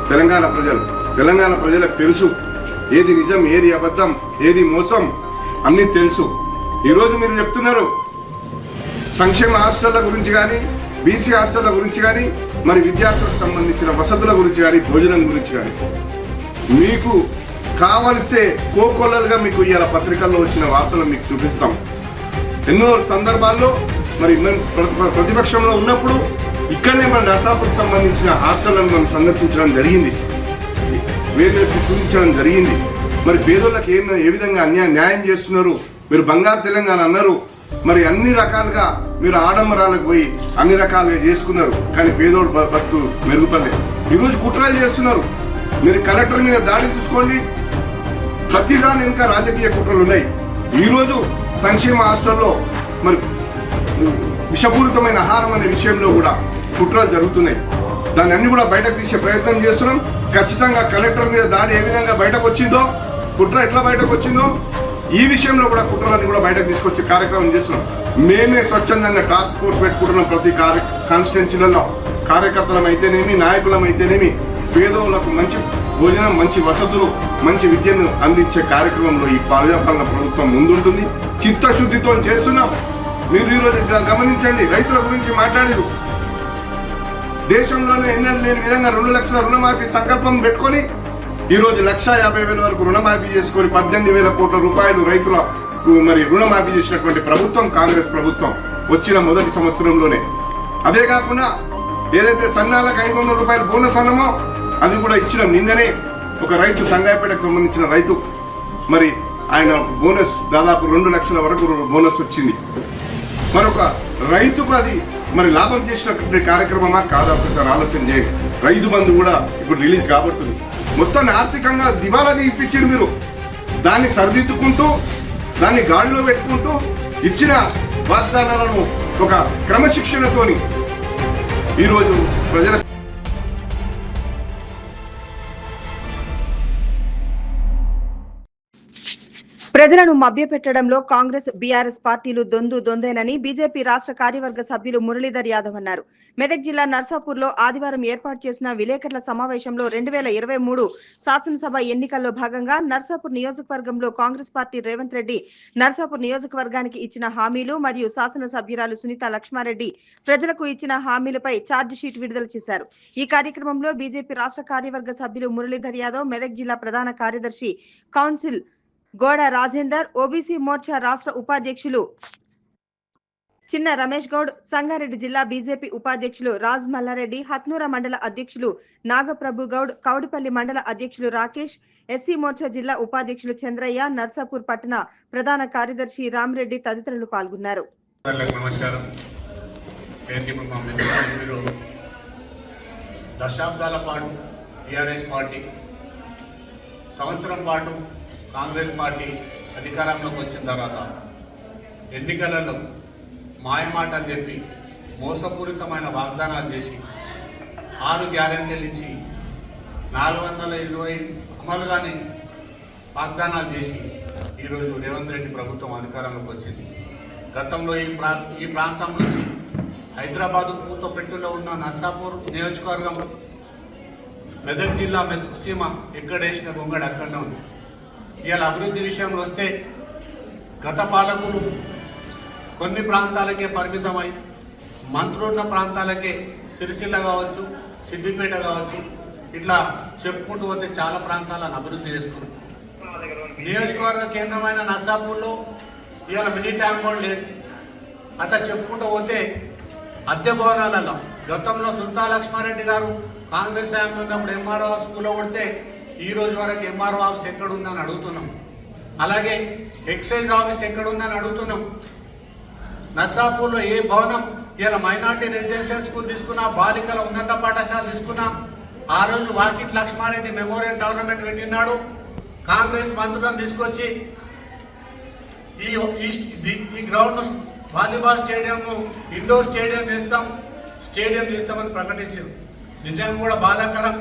తెలంగాణ ప్రజలు. తెలంగాణ ప్రజలకు తెలుసు ఏది నిజం, ఏది అబద్ధం, ఏది మోసం అన్నీ తెలుసు. ఈరోజు మీరు చెప్తున్నారు సంక్షేమ హాస్టళ్ల గురించి కానీ, బీసీ హాస్టళ్ల గురించి కానీ, మరి విద్యార్థులకు సంబంధించిన వసతుల గురించి కానీ, భోజనం గురించి కానీ మీకు కావలసే కోకొల్లలుగా మీకు ఇవాళ పత్రికల్లో వచ్చిన వార్తలు మీకు చూపిస్తాం. ఎన్నో సందర్భాల్లో మరి ప్రతిపక్షంలో ఉన్నప్పుడు ఇక్కడనే మన నర్సాపూర్కి సంబంధించిన హాస్టళ్లను మనం సందర్శించడం జరిగింది, వేరు చూపించడం జరిగింది. మరి పేదోళ్ళకి ఏ విధంగా న్యాయం చేస్తున్నారు. మీరు బంగారు తెలంగాణ అన్నారు, మరి అన్ని రకాలుగా మీరు ఆడంబరాలకు పోయి అన్ని రకాలుగా చేసుకున్నారు, కానీ పేదోడు బతుకు మెరుగుపడలేదు. ఈరోజు కుట్రలు చేస్తున్నారు. మీరు కలెక్టర్ మీద దాడి చూసుకోండి, ప్రతిదాని ఇంకా రాజకీయ కుట్రలు ఉన్నాయి. ఈరోజు సంక్షేమ హాస్టల్లో మరి విషపూరితమైన ఆహారం అనే విషయంలో కూడా కుట్రలు జరుగుతున్నాయి. దాన్ని అన్ని కూడా బయటకు తీసే ప్రయత్నం చేస్తున్నాం. ఖచ్చితంగా కలెక్టర్ మీద దాడి ఏ విధంగా బయటకు వచ్చిందో, కుట్ర ఎట్లా బయటకు వచ్చిందో, ఈ విషయంలో కూడా కుట్రలన్నీ కూడా బయటకు తీసుకొచ్చే కార్యక్రమం చేస్తున్నాం. మేమే స్వచ్ఛందంగా టాస్క్ ఫోర్స్ పెట్టుకుంటున్నాం. ప్రతి కాన్స్టిట్యున్సీలలో కార్యకర్తలం అయితేనేమి, నాయకులం అయితేనేమి, పేదోళ్లకు మంచి భోజనం, మంచి వసతులు, మంచి విద్యను అందించే కార్యక్రమంలో ఈ ప్రజాపాలన ప్రభుత్వం ముందుంటుంది. చిత్తశుద్ధితో చేస్తున్నాం. మీరు ఈరోజు గమనించండి, రైతుల గురించి మాట్లాడారు. దేశంలోనే ఎన్నడూ లేని విధంగా 2 లక్షల రుణమాఫీ సంకల్పం పెట్టుకొని ఈరోజు 1,50,000 వరకు రుణమాఫీ చేసుకొని 18,000 కోట్ల రూపాయలు రైతులకు మరి రుణమాఫీ చేసినటువంటి ప్రభుత్వం కాంగ్రెస్ ప్రభుత్వం వచ్చిన మొదటి సంవత్సరంలోనే. అదే కాకుండా ఏదైతే సంఘాలకు 500 రూపాయలు బోనస్ అన్నమో అది కూడా ఇచ్చిన నిన్ననే ఒక రైతు సంగాయపేటకు సంబంధించిన రైతు మరి ఆయన బోనస్ దాదాపు 2 లక్షల వరకు బోనస్ వచ్చింది. మరొక రైతుకు అది మరి లాభం చేసినటువంటి కార్యక్రమమా కాదా ఒకసారి ఆలోచన చేయండి. రైతు బంధు కూడా ఇప్పుడు రిలీజ్ కాబడుతుంది. మొత్తాన్ని ఆర్థికంగా దివాలా ఇప్పించారు మీరు. దాన్ని సరిదిద్దుకుంటూ, దాన్ని గాడిలో పెట్టుకుంటూ ఇచ్చిన వాగ్దానాలను ఒక క్రమశిక్షణతోని ఈరోజు ప్రజల ప్రజలను మభ్యపెట్టడంలో కాంగ్రెస్ బీఆర్ఎస్ పార్టీలు దొందేనని బీజేపీ రాష్ట్ర కార్యవర్గ సభ్యులు మురళీధర్ యాదవ్ అన్నారు. మెదక్ జిల్లా నర్సాపూర్లో ఆదివారం ఏర్పాటు చేసిన విలేకరుల సమావేశంలో 2023 శాసనసభ ఎన్నికల్లో భాగంగా నర్సాపూర్ నియోజకవర్గంలో కాంగ్రెస్ పార్టీ రేవంత్ రెడ్డి నర్సాపూర్ నియోజకవర్గానికి ఇచ్చిన హామీలు మరియు శాసనసభ్యురాలు సునీత లక్ష్మారెడ్డి ప్రజలకు ఇచ్చిన హామీలపై ఛార్జ్ షీట్ విడుదల చేశారు. ఈ కార్యక్రమంలో బీజేపీ రాష్ట్ర కార్యవర్గ సభ్యులు మురళీధర్ యాదవ్, మెదక్ జిల్లా ప్రధాన కార్యదర్శి కౌన్సిల్ గోడ రాజేందర్, ఓబీసీ మోర్చా రాష్ట్ర ఉపాధ్యక్షులు చిన్న రమేష్ గౌడ్, సంగారెడ్డి జిల్లా బీజేపీ ఉపాధ్యక్షులు రాజ్ మల్లారెడ్డి, హత్నూర మండల అధ్యక్షులు నాగప్రభు గౌడ్, కౌడిపల్లి మండల అధ్యక్షులు రాకేష్, ఎస్సీ మోర్చా జిల్లా ఉపాధ్యక్షులు చంద్రయ్య, నర్సాపూర్ పట్టణ ప్రధాన కార్యదర్శి రామరెడ్డి తదితరులు పాల్గొన్నారు. దశాబ్దాల పాటు టీఆర్ఎస్ పార్టీ, సంవత్సరం పాటు కాంగ్రెస్ పార్టీ అధికారంలోకి వచ్చిన తర్వాత ఎన్నికలలో మాయమాటలు చెప్పి మోసపూరితమైన వాగ్దానాలు చేసి 6 గ్యారెంటీలు ఇచ్చి 420 అమలుగానే వాగ్దానాలు చేసి ఈరోజు రేవంత్ రెడ్డి ప్రభుత్వం అధికారంలోకి వచ్చింది. గతంలో ఈ ప్రాంతం నుంచి హైదరాబాదు పూతపెట్టులో ఉన్న నర్సాపూర్ నియోజకవర్గం, మెదక్ జిల్లా మెదక్ సీమ ఎక్కడేసిన గొంగడి అక్కడనే ఉంది. ఇవాళ అభివృద్ధి విషయంలో వస్తే గత పాలకులు కొన్ని ప్రాంతాలకే పరిమితమై మంత్రులున్న ప్రాంతాలకే సిరిసిల్ల కావచ్చు, సిద్దిపేట కావచ్చు, ఇట్లా చెప్పుకుంటూ పోతే చాలా ప్రాంతాలను అభివృద్ధి చేస్తున్నారు. నియోజకవర్గ కేంద్రమైన నర్సాపూర్లో ఇవాళ మినీ ట్యాంక్ కూడా లేదు. అట్లా చెప్పుకుంటూ పోతే అద్దె భవనాలలో గతంలో సుల్తా లక్ష్మారెడ్డి గారు కాంగ్రెస్ హయాంలో ఉన్నప్పుడు ఎంఆర్ఓ స్కూల్లో కొడితే ఈ రోజు వరకు ఎంఆర్ఓ ఆఫీస్ ఎక్కడుందని అడుగుతున్నాం. అలాగే ఎక్సైజ్ ఆఫీస్ ఎక్కడుందని అడుగుతున్నాం. నర్సాపూర్లో ఏ భవనం ఇలా మైనార్టీ రెసిడెన్షియల్ స్కూల్ తీసుకున్నా, బాలికల ఉన్నత పాఠశాల తీసుకున్నా, ఆ రోజు వాకిట్ లక్ష్మారెడ్డి మెమోరియల్ టోర్నమెంట్ పెట్టినాడు. కాంగ్రెస్ మంత్రులను తీసుకొచ్చి ఈ గ్రౌండ్ వాలీబాల్ స్టేడియంను ఇండోర్ స్టేడియం చేస్తామని ప్రకటించారు. నిజంగా కూడా బాధాకరం.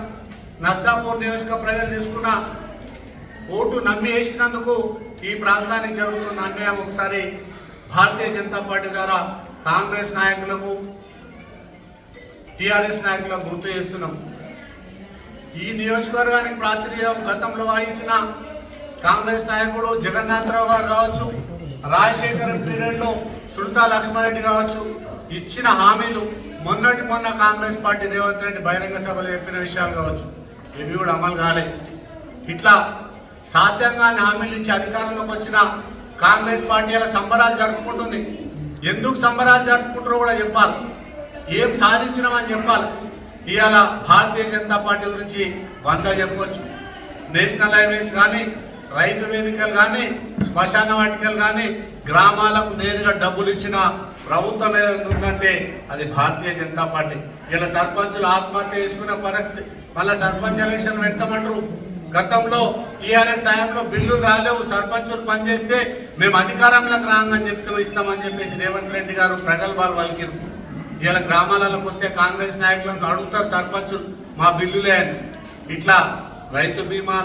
నర్సాపూర్ నియోజక ప్రజలు తీసుకున్న ఓటు నమ్మి వేసినందుకు ఈ ప్రాంతానికి జరుగుతున్న అన్యాయం ఒకసారి భారతీయ జనతా పార్టీ ద్వారా కాంగ్రెస్ నాయకులకు, టీఆర్ఎస్ నాయకులకు గుర్తు చేస్తున్నాం. ఈ నియోజకవర్గానికి ప్రాతినిధ్యం గతంలో వహించిన కాంగ్రెస్ నాయకుడు జగన్నాథరావు గారు కావచ్చు, రాజశేఖర్ పీరియడ్లో సునీతా లక్ష్మారెడ్డి కావచ్చు, ఇచ్చిన హామీలు మొన్న కాంగ్రెస్ పార్టీ రేవంత్ రెడ్డి బహిరంగ సభలో చెప్పిన విషయాలు కావచ్చు, ఇవి కూడా అమలు కాలేదు. ఇట్లా సాధ్యంగానే హామీలు ఇచ్చి అధికారంలోకి వచ్చిన కాంగ్రెస్ పార్టీ అలా సంబరాలు జరుపుకుంటుంది. ఎందుకు సంబరాలు జరుపుకుంటారో కూడా చెప్పాలి, ఏం సాధించినామని చెప్పాలి. ఇవాళ భారతీయ జనతా పార్టీ గురించి 100 చెప్పవచ్చు. నేషనల్ హైవేస్ కానీ, రైతు వేదికలు కానీ, శ్మశాన వాటికలు కానీ, గ్రామాలకు నేరుగా డబ్బులు ఇచ్చిన ప్రభుత్వం ఏదైతే ఉందంటే అది భారతీయ జనతా పార్టీ. ఇలా సర్పంచులు ఆత్మహత్య చేసుకున్న పరిస్థితి, మళ్ళీ సర్పంచ్ ఎలక్షన్ పెడతామంటారు. గతంలో టీఆర్ఎస్ సాయంలో బిల్లులు రాలేవు, సర్పంచులు పనిచేస్తే మేము అధికారంలోకి రాగానే చెప్తూ ఇస్తామని చెప్పేసి రేవంత్ రెడ్డి గారు ప్రగల్భాలు పలికిరు. ఇలా గ్రామాలకు వస్తే కాంగ్రెస్ నాయకులను అడుగుతారు సర్పంచులు మా బిల్లులే అని. ఇట్లా రైతు బీమా,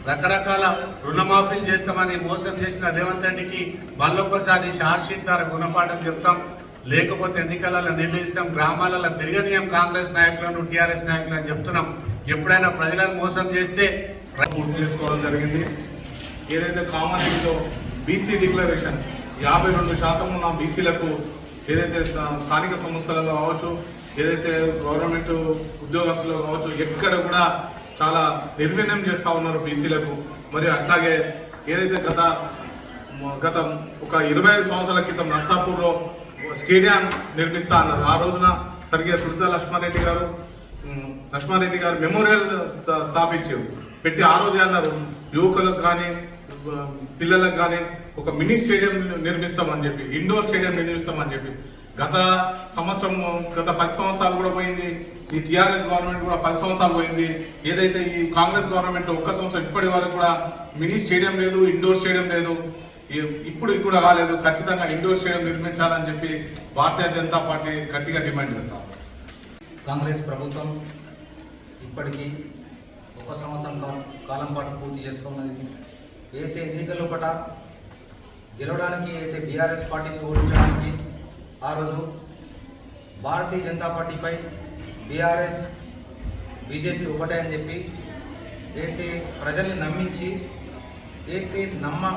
రకరకాల రుణమాఫీలు చేస్తామని మోసం చేసిన రేవంత్ రెడ్డికి మళ్ళొక్కసారి షార్ట్ షీట్ ద్వారా గుణపాఠం చెప్తాం. లేకపోతే ఎన్నికలలో నిర్ణయిస్తాం, గ్రామాలలో తిరగనీయం కాంగ్రెస్ నాయకులను, టీఆర్ఎస్ నాయకులను చెప్తున్నాం. ఎప్పుడైనా ప్రజలను మోసం చేస్తే పూర్తి చేసుకోవడం జరిగింది. ఏదైతే కామారెడ్డిలో బీసీ డిక్లరేషన్ 52% ఉన్న బీసీలకు ఏదైతే స్థానిక సంస్థలలో కావచ్చు, ఏదైతే గవర్నమెంట్ ఉద్యోగస్తులు కావచ్చు, ఎక్కడ కూడా చాలా నిర్వీర్యం చేస్తూ ఉన్నారు బీసీలకు. మరియు అట్లాగే ఏదైతే గత ఒక 25 సంవత్సరాల క్రితం నర్సాపూర్లో స్టేడియం నిర్మిస్తా అన్నారు. ఆ రోజున సరిగ్గా సునీతా లక్ష్మారెడ్డి గారు మెమోరియల్ స్థాపించారు పెట్టి ఆ రోజే అన్నారు యువకులకు కానీ పిల్లలకు కానీ ఒక మినీ స్టేడియం నిర్మిస్తామని చెప్పి, ఇండోర్ స్టేడియం నిర్మిస్తామని చెప్పి. గత 10 సంవత్సరాలు కూడా పోయింది. ఈ టీఆర్ఎస్ గవర్నమెంట్ కూడా 10 సంవత్సరాలు పోయింది. ఏదైతే ఈ కాంగ్రెస్ గవర్నమెంట్లో 1 సంవత్సరం ఇప్పటి వరకు కూడా మినీ స్టేడియం లేదు, ఇండోర్ స్టేడియం లేదు. ఇప్పుడు కూడా రాలేదు. ఖచ్చితంగా ఇండోర్ స్టేడియం నిర్మించాలని చెప్పి భారతీయ జనతా పార్టీ గట్టిగా డిమాండ్ చేస్తాం. కాంగ్రెస్ ప్రభుత్వం ఇప్పటికీ 1 సంవత్సరం కాలం పాటు పూర్తి చేసుకున్నది. ఏదైతే ఎన్నికల్లో పట గెలవడానికి అయితే బీఆర్ఎస్ పార్టీని ఓడించడానికి ఆ రోజు భారతీయ జనతా పార్టీపై బీఆర్ఎస్ బీజేపీ ఒకటే అని చెప్పి ఏదైతే ప్రజల్ని నమ్మించి ఏదైతే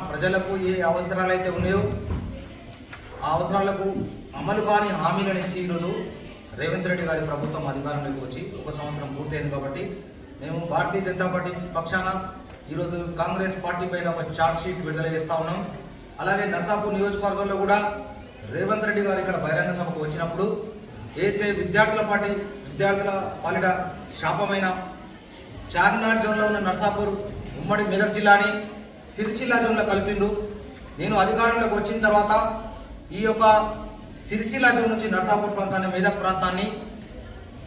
ప్రజలకు ఏ అవసరాలు అయితే ఉన్నాయో ఆ అవసరాలకు అమలు కాని హామీలను ఇచ్చి ఈరోజు రేవంత్ రెడ్డి గారి ప్రభుత్వం అధికారంలోకి వచ్చి 1 సంవత్సరం పూర్తయింది. కాబట్టి మేము భారతీయ జనతా పార్టీ పక్షాన ఈరోజు కాంగ్రెస్ పార్టీ పైన ఒక ఛార్జ్ షీట్ విడుదల చేస్తూ ఉన్నాం. అలాగే నర్సాపూర్ నియోజకవర్గంలో కూడా రేవంత్ రెడ్డి గారు ఇక్కడ బహిరంగ సభకు వచ్చినప్పుడు ఏదైతే విద్యార్థుల పాలిట శాపమైన చార్మినార్ జోన్లో ఉన్న నర్సాపూర్ ఉమ్మడి మెదక్ జిల్లాని సిరిసిల్ల జోన్లో కలిపిండు. నేను అధికారంలోకి వచ్చిన తర్వాత ఈ యొక్క సిరిసిల్ల జోన్ నుంచి నర్సాపూర్ ప్రాంతాన్ని, మెదక్ ప్రాంతాన్ని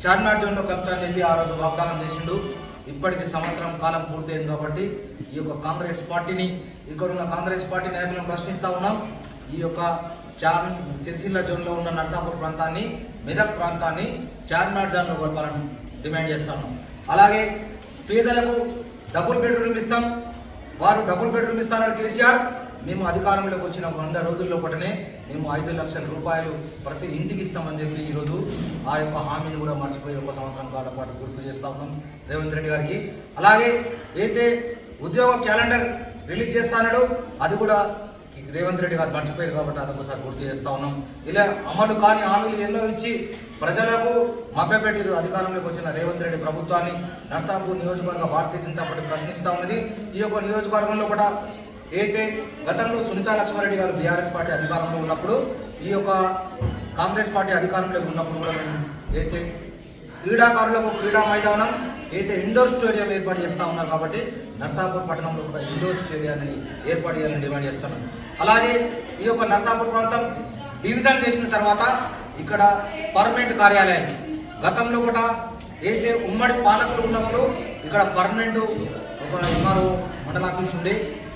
చార్మినార్ జోన్లో కలుపుతానని చెప్పి ఆ రోజు వాగ్దానం చేసిండు. ఇప్పటికి సంవత్సరం కాలం పూర్తయింది. కాబట్టి ఈ యొక్క కాంగ్రెస్ పార్టీని, ఇక్కడ ఉన్న కాంగ్రెస్ పార్టీ నాయకులను ప్రశ్నిస్తూ ఉన్నాం. ఈ యొక్క సిరిసిల్ల జోన్లో ఉన్న నర్సాపూర్ ప్రాంతాన్ని, మెదక్ ప్రాంతాన్ని చార్మినార్ జోన్లో కలపాలని డిమాండ్ చేస్తున్నాం. అలాగే పేదలకు డబుల్ బెడ్రూమ్ ఇస్తాం. వారు డబుల్ బెడ్రూమ్ ఇస్తారని కేసీఆర్, మేము అధికారంలోకి వచ్చిన 100 రోజుల్లో ఒకటనే మేము 5 లక్షల రూపాయలు ప్రతి ఇంటికి ఇస్తామని చెప్పి ఈరోజు ఆ యొక్క హామీని కూడా మర్చిపోయి 1 సంవత్సరం కాలం పాటు గుర్తు చేస్తూ ఉన్నాం రేవంత్ రెడ్డి గారికి. అలాగే అయితే ఉద్యోగ క్యాలెండర్ రిలీజ్ చేస్తానో అది కూడా రేవంత్ రెడ్డి గారు మర్చిపోయారు. కాబట్టి అదొకసారి గుర్తు చేస్తూ ఉన్నాం. ఇలా అమలు కాని హామీలు ఎన్నో ఇచ్చి ప్రజలకు మభ్యపెట్టి అధికారంలోకి వచ్చిన రేవంత్ రెడ్డి ప్రభుత్వాన్ని నర్సాపూర్ నియోజకవర్గ భారతీయ జనతా పార్టీ ప్రశ్నిస్తూ ఉన్నది. ఈ యొక్క నియోజకవర్గంలో కూడా అయితే గతంలో సునీతా లక్ష్మారెడ్డి గారు బీఆర్ఎస్ పార్టీ అధికారంలో ఉన్నప్పుడు, ఈ యొక్క కాంగ్రెస్ పార్టీ అధికారంలోకి ఉన్నప్పుడు కూడా మేము అయితే క్రీడాకారులకు క్రీడా మైదానం, అయితే ఇండోర్ స్టేడియం ఏర్పాటు చేస్తూ ఉన్నారు. కాబట్టి నర్సాపూర్ పట్టణంలో కూడా ఇండోర్ స్టేడియాన్ని ఏర్పాటు చేయాలని డిమాండ్ చేస్తున్నాం. అలాగే ఈ యొక్క నర్సాపూర్ ప్రాంతం డివిజన్ చేసిన తర్వాత ఇక్కడ పర్మనెంట్ కార్యాలయం, గతంలో కూడా అయితే ఉమ్మడి పాలకులు ఉన్నప్పుడు ఇక్కడ పర్మనెంట్ ఒక మండల ఆఫీస్ ఉండే,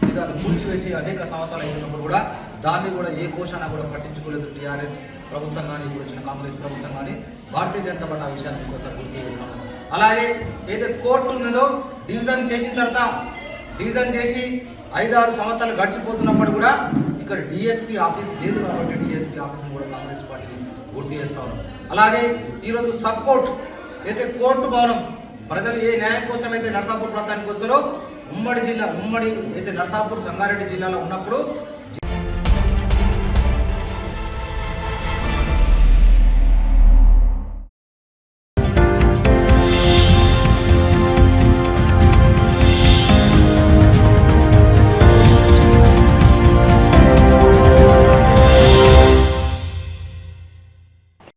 ఇది అది కూల్చివేసి అనేక సంవత్సరాలు అయినప్పుడు కూడా దాన్ని కూడా ఏ కోశాన కూడా పట్టించుకోలేదు టీఆర్ఎస్ ప్రభుత్వం కానీ, ఇప్పుడు వచ్చిన కాంగ్రెస్ ప్రభుత్వం కానీ. భారతీయ జనతా పార్టీ ఆ విషయాన్ని ఇంకోసారి గుర్తు చేస్తాము. అలాగే ఏదైతే కోర్టు ఉన్నదో డివిజన్ చేసిన తర్వాత, డివిజన్ చేసి 5-6 సంవత్సరాలు గడిచిపోతున్నప్పుడు కూడా ఇక్కడ డిఎస్పీ ఆఫీస్ లేదు. కాబట్టి డిఎస్పీ ఆఫీస్ని కూడా కాంగ్రెస్ పార్టీని గుర్తు చేస్తా ఉన్నాం. అలాగే ఈరోజు సబ్ కోర్టు అయితే కోర్టు భవనం ప్రజలు ఏ న్యాయం కోసం అయితే నరసాపూర్ ప్రాంతానికి వస్తారో ఉమ్మడి అయితే నరసాపూర్ సంగారెడ్డి జిల్లాలో ఉన్నప్పుడు